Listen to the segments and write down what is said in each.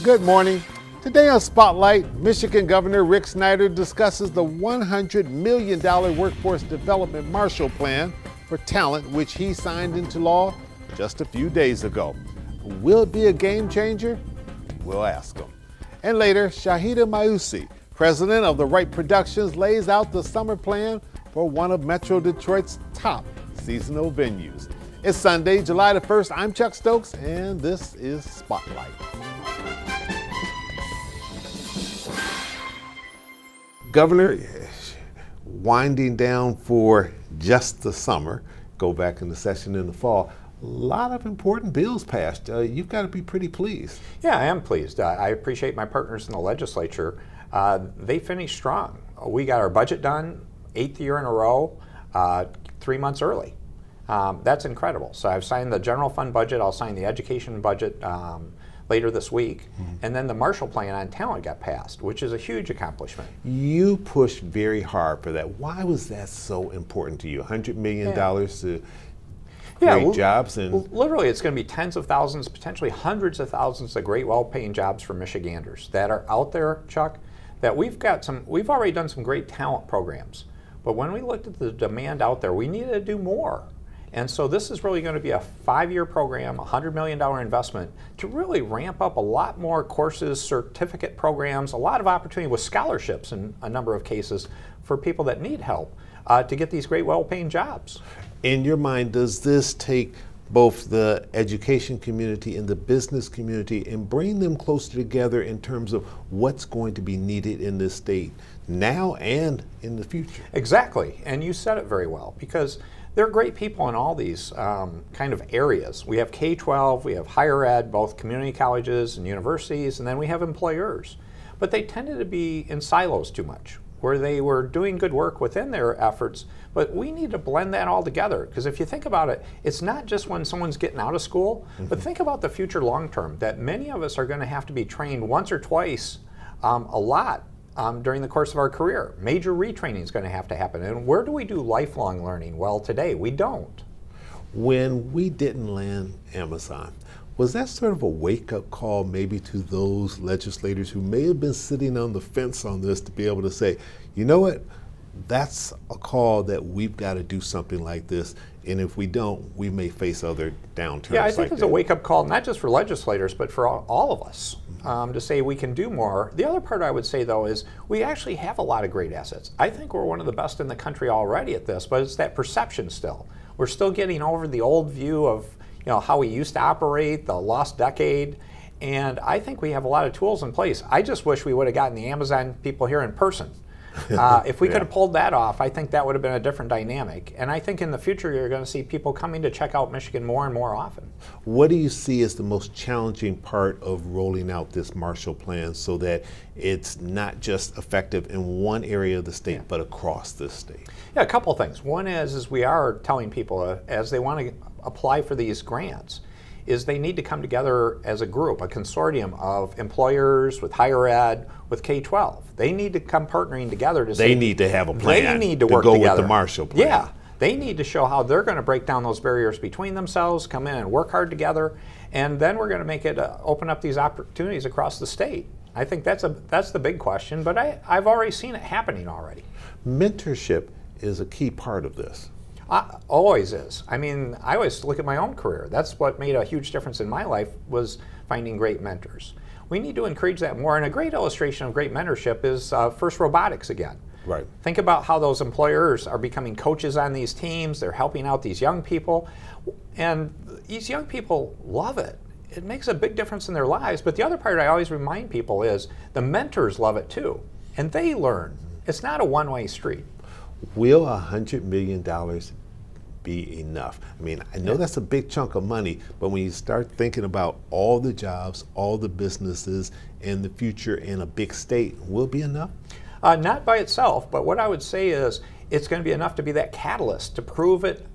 Good morning. Today on Spotlight, Michigan Governor Rick Snyder discusses the $100 million Workforce Development Marshall Plan for talent, which he signed into law just a few days ago. Will it be a game changer? We'll ask him. And later, Shahida Mausi, president of The Right Productions, lays out the summer plan for one of Metro Detroit's top seasonal venues. It's Sunday, July the 1st. I'm Chuck Stokes, and this is Spotlight. Governor, winding down for just the summer, go back into session in the fall. A lot of important bills passed. You've got to be pretty pleased. Yeah, I am pleased. I appreciate my partners in the legislature. They finished strong. We got our budget done 8th year in a row, 3 months early. That's incredible. So I've signed the general fund budget. I'll sign the education budget later this week. And then the Marshall Plan on talent got passed, which is a huge accomplishment. You pushed very hard for that. Why was that so important to you? $100 million to create jobs? And literally, it's going to be tens of thousands, potentially hundreds of thousands of great, well-paying jobs for Michiganders that are out there, Chuck, that we've already done some great talent programs. But when we looked at the demand out there, we needed to do more. And so this is really going to be a 5-year program, a $100 million investment to really ramp up a lot more courses, certificate programs, a lot of opportunity with scholarships in a number of cases for people that need help to get these great, well-paying jobs. In your mind, does this take both the education community and the business community and bring them closer together in terms of what's going to be needed in this state now and in the future? Exactly, and you said it very well, because there are great people in all these kind of areas. We have K-12, we have higher ed, both community colleges and universities, and then we have employers. But they tended to be in silos too much, where they were doing good work within their efforts, but we need to blend that all together. Because if you think about it, it's not just when someone's getting out of school, but think about the future long term, that many of us are going to have to be trained once or twice a lot during the course of our career. Major retraining is going to happen. And where do we do lifelong learning? Well, today we don't. When we didn't land Amazon, was that sort of a wake-up call maybe to those legislators who may have been sitting on the fence on this to be able to say, you know what, that's a call that we've got to do something like this, and if we don't, we may face other downturns. Yeah, I think it's a wake-up call, not just for legislators, but for all of us, to say we can do more. The other part I would say, though, is we actually have a lot of great assets. I think we're one of the best in the country already at this, but it's that perception still. We're still getting over the old view of how we used to operate, the lost decade, and I think we have a lot of tools in place. I just wish we would have gotten the Amazon people here in person. If we could have pulled that off, I think that would have been a different dynamic. And I think in the future you're going to see people coming to check out Michigan more and more often. What do you see as the most challenging part of rolling out this Marshall Plan so that it's not just effective in one area of the state, but across the state? Yeah, a couple things. One is we are telling people as they want to apply for these grants, is they need to come together as a group, a consortium of employers with higher ed, with K-12. They need to come partnering together to say they need to have a plan. They need to work together. With the Marshall Plan. Yeah, they need to show how they're going to break down those barriers between themselves, come in and work hard together, and then we're going to make it open up these opportunities across the state. I think that's the big question, but I've already seen it happening already. Mentorship is a key part of this. Always is. I mean, I always look at my own career. That's what made a huge difference in my life, was finding great mentors. We need to encourage that more, and a great illustration of great mentorship is FIRST Robotics again. Right. Think about how those employers are becoming coaches on these teams. They're helping out these young people, and these young people love it. It makes a big difference in their lives, but the other part I always remind people is the mentors love it too, and they learn. It's not a one-way street. Will $100 million be enough? I mean, I know that's a big chunk of money, but when you start thinking about all the jobs, all the businesses, and the future in a big state, will it be enough? Not by itself, but what I would say is it's going to be enough to be that catalyst to prove it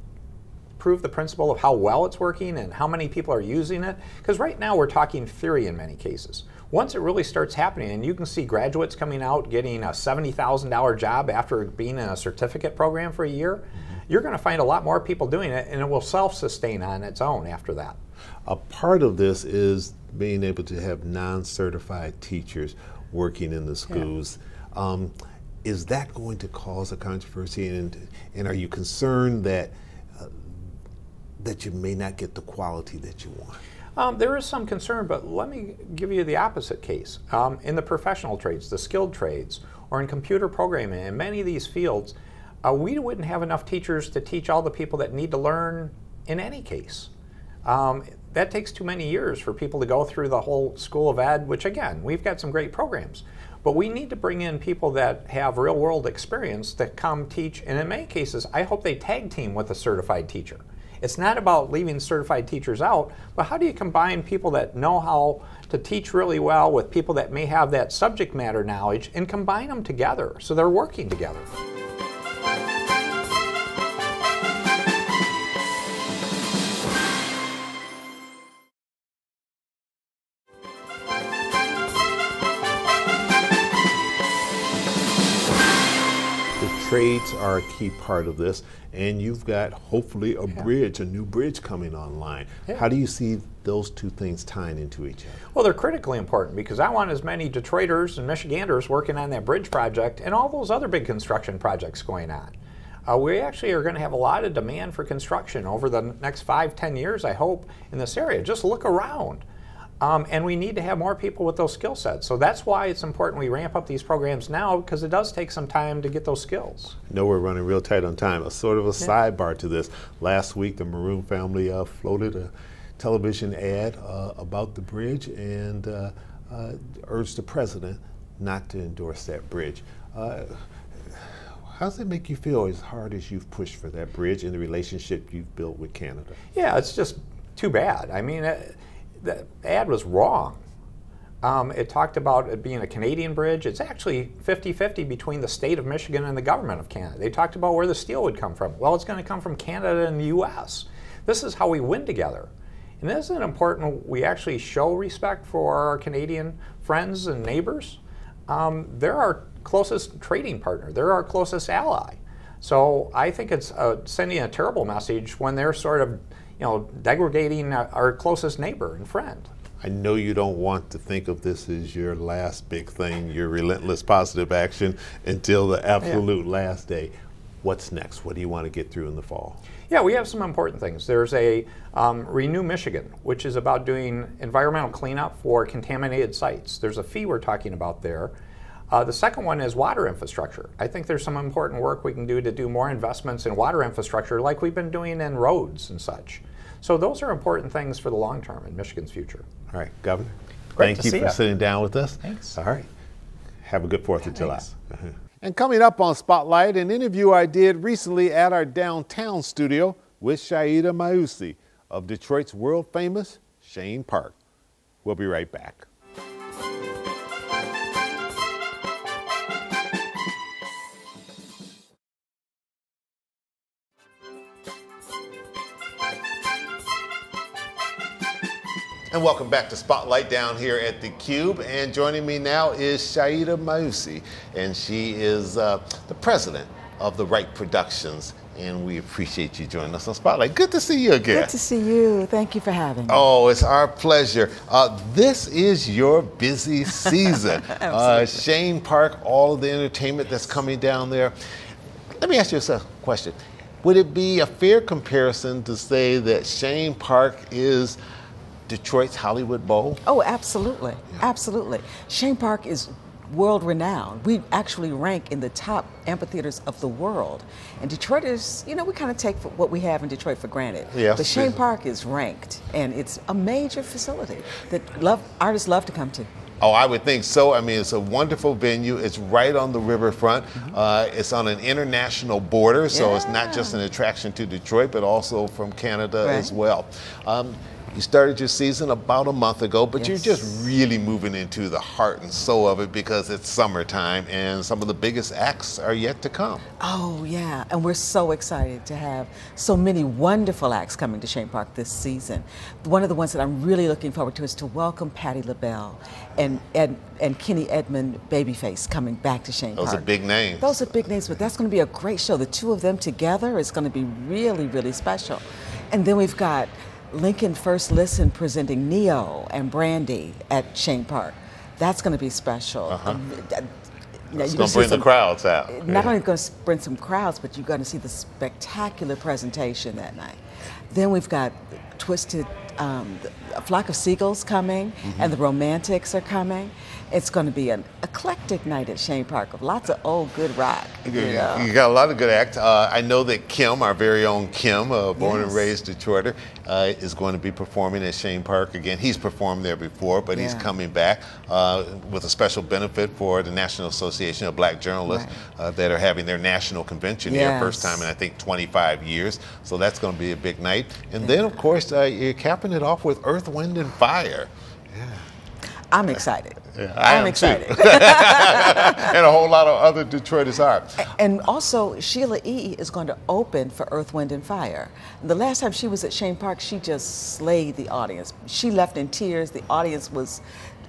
prove the principle of how well it's working and how many people are using it. Because right now we're talking theory in many cases. Once it really starts happening, and you can see graduates coming out getting a $70,000 job after being in a certificate program for a year, you're going to find a lot more people doing it, and it will self-sustain on its own after that. A part of this is being able to have non-certified teachers working in the schools. Is that going to cause a controversy, and are you concerned that that you may not get the quality that you want? There is some concern, but let me give you the opposite case. In the professional trades, the skilled trades, or in computer programming, in many of these fields, we wouldn't have enough teachers to teach all the people that need to learn in any case. That takes too many years for people to go through the whole School of Ed, which again, we've got some great programs. But we need to bring in people that have real world experience that come teach, and in many cases, I hope they tag team with a certified teacher. It's not about leaving certified teachers out, but how do you combine people that know how to teach really well with people that may have that subject matter knowledge and combine them together so they're working together? Trades are a key part of this, and you've got hopefully a bridge, a new bridge coming online. How do you see those two things tying into each other? Well, they're critically important because I want as many Detroiters and Michiganders working on that bridge project and all those other big construction projects going on. We actually are going to have a lot of demand for construction over the next 5-10 years, I hope, in this area. Just look around. And we need to have more people with those skill sets. So that's why it's important we ramp up these programs now, because it does take some time to get those skills. I know we're running real tight on time. A sort of a sidebar to this. Last week, the Maroon family floated a television ad about the bridge and urged the president not to endorse that bridge. How does it make you feel as hard as you've pushed for that bridge and the relationship you've built with Canada? Yeah, it's just too bad. I mean, the ad was wrong. It talked about it being a Canadian bridge. It's actually 50-50 between the state of Michigan and the government of Canada. They talked about where the steel would come from. Well, it's going to come from Canada and the U.S. This is how we win together. And isn't it important we actually show respect for our Canadian friends and neighbors? They're our closest trading partner. They're our closest ally. So I think it's sending a terrible message when they're sort of degrading our closest neighbor and friend. I know you don't want to think of this as your last big thing, your relentless positive action until the absolute last day. What's next? What do you want to get through in the fall? Yeah, we have some important things. There's a Renew Michigan, which is about doing environmental cleanup for contaminated sites. There's a fee we're talking about there. The second one is water infrastructure. I think there's some important work we can do to do more investments in water infrastructure like we've been doing in roads and such. So those are important things for the long term in Michigan's future. All right, Governor, Great thank you for sitting down with us. Thanks. All right, have a good 4th of July. And coming up on Spotlight, an interview I did recently at our downtown studio with Shaida Mausi of Detroit's world famous Chene Park. We'll be right back. And welcome back to Spotlight down here at the Cube. And joining me now is Shaida Mausi, and she is the president of The Right Productions. And we appreciate you joining us on Spotlight. Good to see you again. Good to see you. Thank you for having me. Oh, it's our pleasure. This is your busy season. Chene Park, all of the entertainment that's coming down there. Let me ask you a question. Would it be a fair comparison to say that Chene Park is Detroit's Hollywood Bowl? Oh, absolutely. Yeah. Absolutely. Chene Park is world renowned. We actually rank in the top amphitheaters of the world. And Detroit is, we kind of take what we have in Detroit for granted. Yes, but Chene Park is ranked, and it's a major facility that artists love to come to. Oh, I would think so. I mean, it's a wonderful venue. It's right on the riverfront. It's on an international border, so it's not just an attraction to Detroit, but also from Canada as well. You started your season about a month ago, but you're just really moving into the heart and soul of it because it's summertime and some of the biggest acts are yet to come. Oh, yeah. And we're so excited to have so many wonderful acts coming to Chene Park this season. One of the ones that I'm really looking forward to is to welcome Patti LaBelle and Kenny Edmond Babyface coming back to Chene Park. Those are big names. Those are big names, but that's going to be a great show. The two of them together is going to be really, really special. And then we've got Lincoln First Listen presenting Neo and Brandy at Chene Park. That's going to be special. It's going to bring the crowds out. Not only going to bring some crowds, but you're going to see the spectacular presentation that night. Then we've got Twisted, a Flock of Seagulls coming, and the Romantics are coming. It's going to be an eclectic night at Chene Park of lots of old good rock. You got a lot of good acts. I know that Kim, our very own Kim, born and raised Detroiter, is going to be performing at Chene Park again. He's performed there before, but he's coming back with a special benefit for the National Association of Black Journalists that are having their national convention here, first time in I think 25 years. So that's going to be a big night. And then, of course, you're capping it off with Earth, Wind, and Fire. I'm excited. I'm excited. And a whole lot of other Detroiters are. And also, Sheila E. is going to open for Earth, Wind, and Fire. The last time she was at Chene Park, she just slayed the audience. She left in tears. The audience was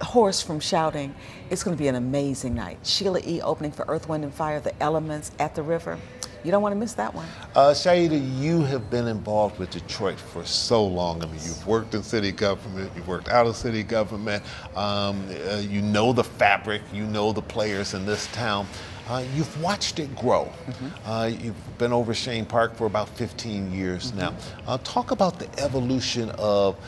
hoarse from shouting. It's going to be an amazing night. Sheila E. opening for Earth, Wind, and Fire, The Elements at the River. You don't want to miss that one. Shaida, you have been involved with Detroit for so long. I mean, you've worked in city government, you've worked out of city government, you know the fabric, you know the players in this town. You've watched it grow. You've been over Chene Park for about 15 years now. Talk about the evolution of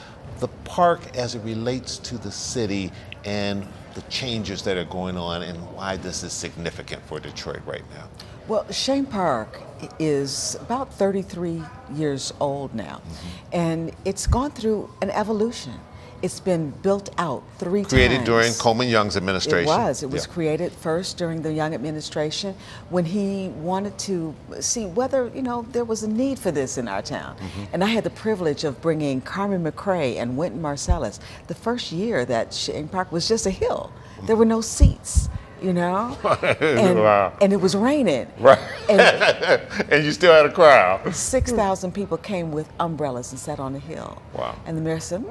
the park as it relates to the city and the changes that are going on and why this is significant for Detroit right now. Well, Chene Park is about 33 years old now, and it's gone through an evolution. It's been built out 3 times. Created during Coleman Young's administration. It was. It was created first during the Young administration when he wanted to see whether, you know, there was a need for this in our town. And I had the privilege of bringing Carmen McRae and Wynton Marsalis the first year that Chene Park was just a hill. There were no seats. You know, and it was raining. Right. And you still had a crowd. 6,000 people came with umbrellas and sat on the hill. Wow. And the mayor said,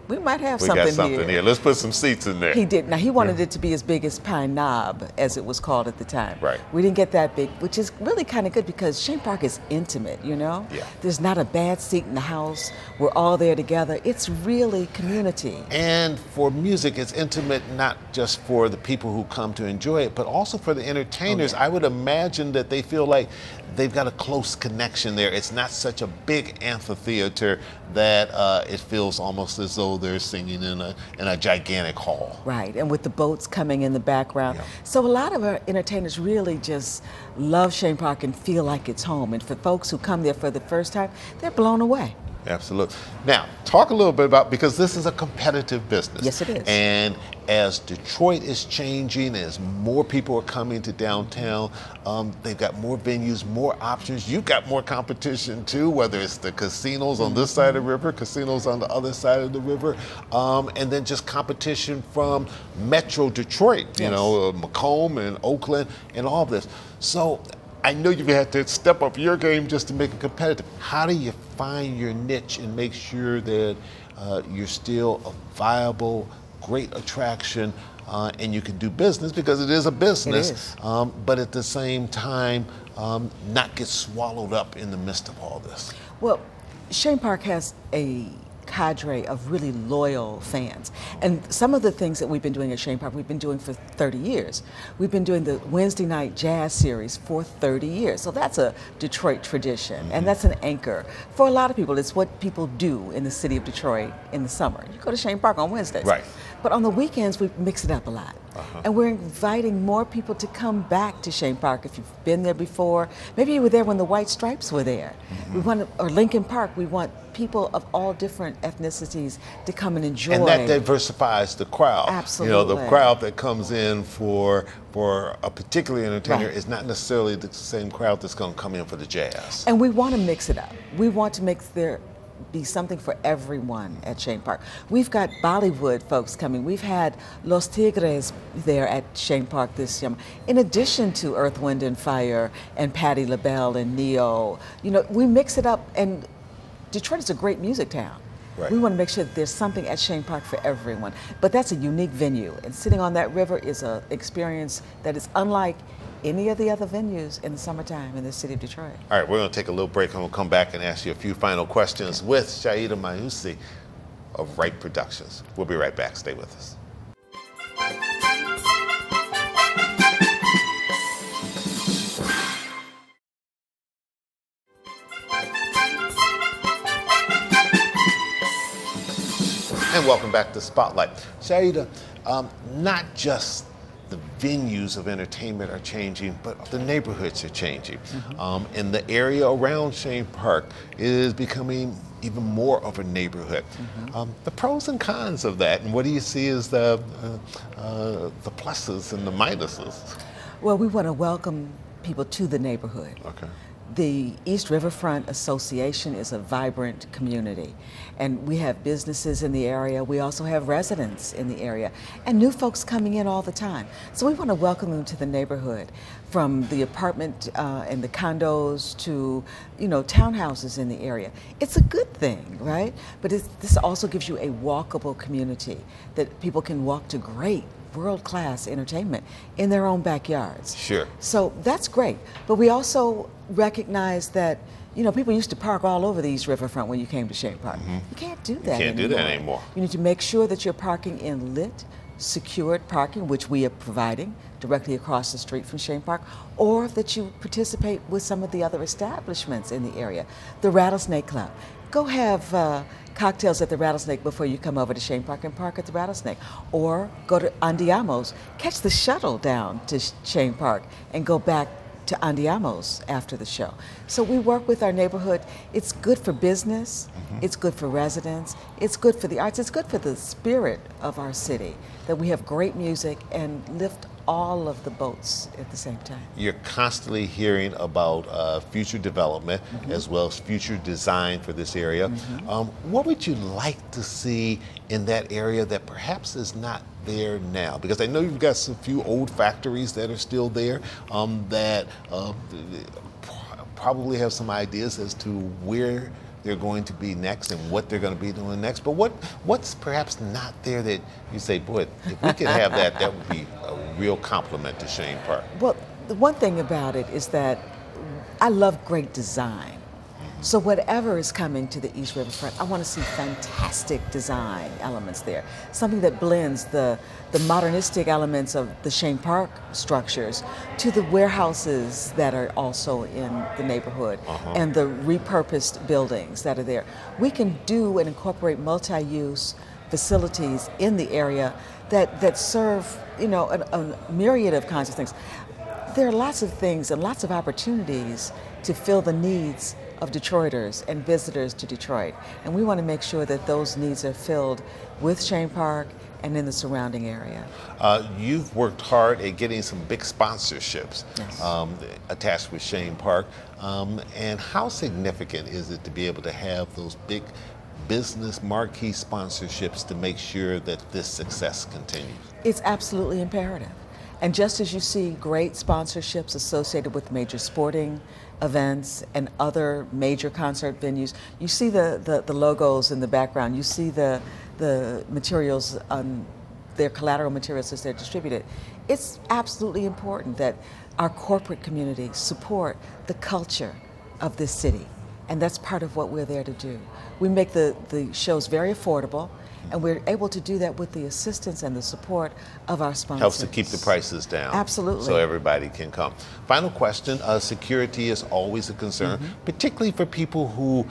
we might have we something got something here. Let's put some seats in there. He did. Now, he wanted it to be as big as Pine Knob, as it was called at the time. Right. We didn't get that big, which is really kind of good because Chene Park is intimate, you know? Yeah. There's not a bad seat in the house. We're all there together. It's really community. And for music, it's intimate not just for the people who come to enjoy it, but also for the entertainers. I would imagine that they feel like they've got a close connection there. It's not such a big amphitheater that it feels almost as though they're singing in a gigantic hall. Right, and with the boats coming in the background. So a lot of our entertainers really just love Chene Park and feel like it's home. And for folks who come there for the first time, they're blown away. Absolutely. Now, talk a little bit about, because this is a competitive business. Yes, it is. And as Detroit is changing, as more people are coming to downtown, they've got more venues, more options. You've got more competition too, whether it's the casinos on this side of the river, casinos on the other side of the river, and then just competition from Metro Detroit, you know, Macomb and Oakland and all of this. So I know you've had to step up your game just to make it competitive. How do you find your niche and make sure that you're still a viable, great attraction and you can do business, because it is a business, it is. But at the same time, not get swallowed up in the midst of all this? Well, Chene Park has a cadre of really loyal fans. And some of the things that we've been doing at Chene Park, we've been doing for 30 years. We've been doing the Wednesday night jazz series for 30 years. So that's a Detroit tradition, and that's an anchor. For a lot of people, it's what people do in the city of Detroit in the summer. You go to Chene Park on Wednesdays. Right. But on the weekends, we mix it up a lot. And we're inviting more people to come back to Chene Park. If you've been there before, maybe you were there when the White Stripes were there. We want, or Lincoln Park, we want people of all different ethnicities to come and enjoy. And that diversifies the crowd. Absolutely. You know, the crowd that comes in for a particular entertainer is not necessarily the same crowd that's going to come in for the jazz. And we want to mix it up. We want to make there be something for everyone at Chene Park. We've got Bollywood folks coming. We've had Los Tigres there at Chene Park this year, in addition to Earth, Wind and Fire and Patti LaBelle and Neo. You know, we mix it up, and Detroit is a great music town. Right. We want to make sure that there's something at Chene Park for everyone. But that's a unique venue, and sitting on that river is an experience that is unlike any of the other venues in the summertime in the city of Detroit. All right, we're going to take a little break and we'll come back and ask you a few final questions with Shaida Mayusi of Wright Productions. We'll be right back. Stay with us. And welcome back to Spotlight. Shaida, not just the venues of entertainment are changing, but the neighborhoods are changing. And the area around Chene Park is becoming even more of a neighborhood. The pros and cons of that, and what do you see as the pluses and the minuses? Well, we want to welcome people to the neighborhood. Okay. The East Riverfront Association is a vibrant community, and we have businesses in the area. We also have residents in the area, and new folks coming in all the time. So we want to welcome them to the neighborhood, from the apartment and the condos to, you know, townhouses in the area. It's a good thing, right? But this also gives you a walkable community that people can walk to great world-class entertainment in their own backyards. Sure. So that's great. But we also recognize that, you know, people used to park all over the East Riverfront when you came to Chene Park. You can't do that You can't do that anymore. You need to make sure that you're parking in lit, secured parking, which we are providing directly across the street from Chene Park, or that you participate with some of the other establishments in the area. The Rattlesnake Club. Go have cocktails at the Rattlesnake before you come over to Chene Park and park at the Rattlesnake. Or go to Andiamo's, catch the shuttle down to Chene Park and go back to Andiamo's after the show. So we work with our neighborhood. It's good for business, it's good for residents, it's good for the arts, it's good for the spirit of our city, that we have great music and lift all of the boats at the same time. You're constantly hearing about future development as well as future design for this area. What would you like to see in that area that perhaps is not there now? Because I know you've got some few old factories that are still there that probably have some ideas as to where they're going to be next and what they're going to be doing next. But what's perhaps not there that you say, boy, if we could have that, that would be a real compliment to Chene Park? Well, the one thing about it is that I love great design. So whatever is coming to the East Riverfront, I want to see fantastic design elements there. Something that blends the modernistic elements of the Chene Park structures to the warehouses that are also in the neighborhood and the repurposed buildings that are there. We can do and incorporate multi-use facilities in the area that serve, you know, a myriad of kinds of things. There are lots of things and lots of opportunities to fill the needs of Detroiters and visitors to Detroit. And we want to make sure that those needs are filled with Chene Park and in the surrounding area. You've worked hard at getting some big sponsorships attached with Chene Park. And how significant is it to be able to have those big business marquee sponsorships to make sure that this success continues? It's absolutely imperative. And just as you see great sponsorships associated with major sporting events and other major concert venues, you see the logos in the background, you see the materials, their collateral materials as they're distributed. It's absolutely important that our corporate community support the culture of this city, and that's part of what we're there to do. We make the shows very affordable, And we're able to do that with the assistance and the support of our sponsors. Helps to keep the prices down. Absolutely. So everybody can come. Final question, security is always a concern, particularly for people who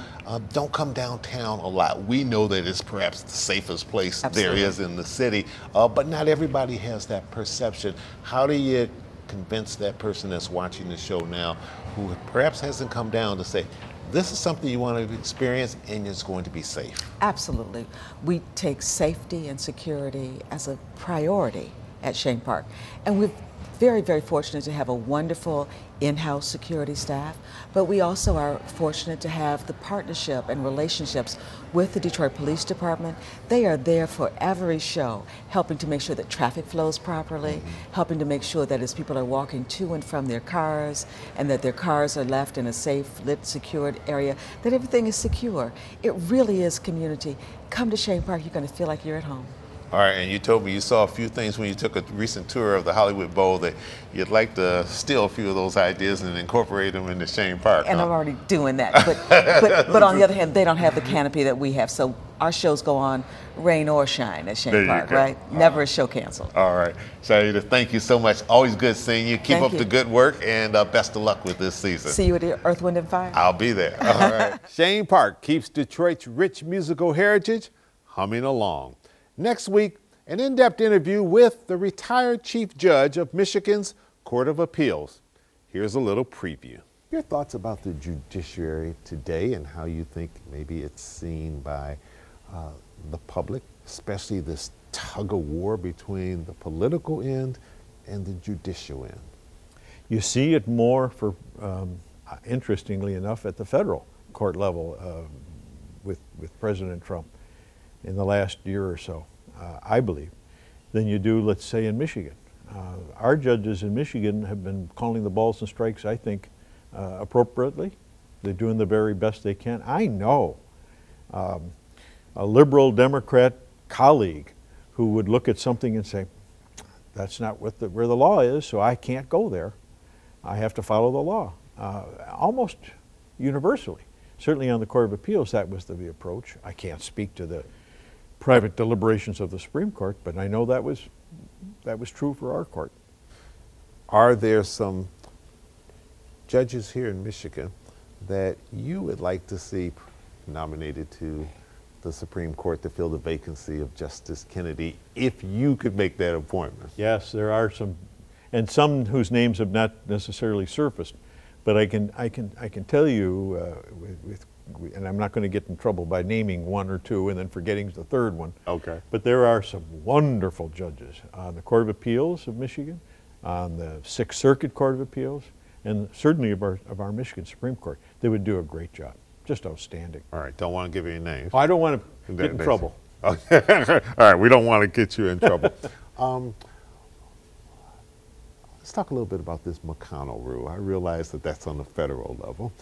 don't come downtown a lot. We know that it's perhaps the safest place there is in the city, but not everybody has that perception. How do you convince that person that's watching the show now who perhaps hasn't come down to say, this is something you want to experience and it's going to be safe? Absolutely. We take safety and security as a priority at Chene Park. And we're very, very fortunate to have a wonderful in-house security staff, but we also are fortunate to have the partnership and relationships with the Detroit Police Department. They are there for every show, helping to make sure that traffic flows properly, helping to make sure that as people are walking to and from their cars and that their cars are left in a safe, lit, secured area, that everything is secure. It really is community. Come to Chene Park, you're going to feel like you're at home. All right, and you told me you saw a few things when you took a recent tour of the Hollywood Bowl that you'd like to steal a few of those ideas and incorporate them into Chene Park. And I'm already doing that. But on the other hand, they don't have the canopy that we have. So our shows go on rain or shine at Chene Park, right? Never a show canceled. All right. Shaida, thank you so much. Always good seeing you. Keep up the good work, and best of luck with this season. See you at the Earth, Wind, and Fire. I'll be there. All right. Chene Park keeps Detroit's rich musical heritage humming along. Next week, an in-depth interview with the retired Chief Judge of Michigan's Court of Appeals. Here's a little preview. Your thoughts about the judiciary today and how you think maybe it's seen by the public, especially this tug-of-war between the political end and the judicial end? You see it more, for interestingly enough, at the federal court level with President Trump in the last year or so, I believe, than you do, let's say, in Michigan. Our judges in Michigan have been calling the balls and strikes, I think, appropriately. They're doing the very best they can. I know a liberal Democrat colleague who would look at something and say, that's not what where the law is, so I can't go there. I have to follow the law. Almost universally. Certainly on the Court of Appeals, that was the approach. I can't speak to the private deliberations of the Supreme Court, but I know that was true for our court. Are there some judges here in Michigan that you would like to see nominated to the Supreme Court to fill the vacancy of Justice Kennedy, if you could make that appointment? Yes, there are some, and some whose names have not necessarily surfaced, but I can tell you and I'm not going to get in trouble by naming one or two and then forgetting the third one. Okay. But there are some wonderful judges on the Court of Appeals of Michigan, on the Sixth Circuit Court of Appeals, and certainly of our Michigan Supreme Court. They would do a great job. Just outstanding. All right, don't want to give you any names. I don't want to get in trouble. Okay. All right, we don't want to get you in trouble. Let's talk a little bit about this McConnell rule. I realize that that's on the federal level.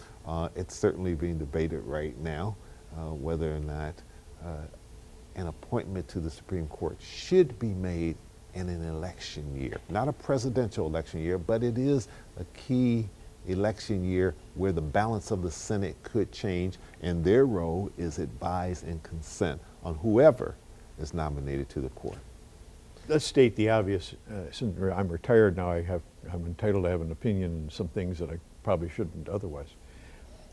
It's certainly being debated right now whether or not an appointment to the Supreme Court should be made in an election year. Not a presidential election year, but it is a key election year where the balance of the Senate could change, and their role is advise and consent on whoever is nominated to the court. Let's state the obvious. Since I'm retired now, I'm entitled to have an opinion on some things that I probably shouldn't otherwise.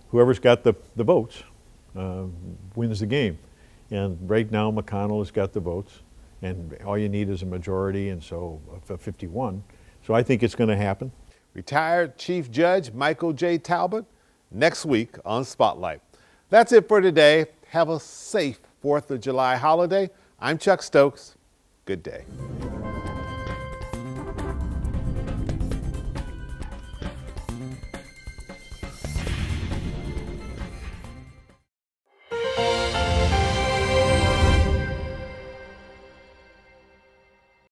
Whoever's got the votes wins the game. And right now, McConnell has got the votes, and all you need is a majority, and so of 51. So I think it's going to happen. Retired Chief Judge Michael J. Talbot, next week on Spotlight. That's it for today. Have a safe 4th of July holiday. I'm Chuck Stokes. Good day.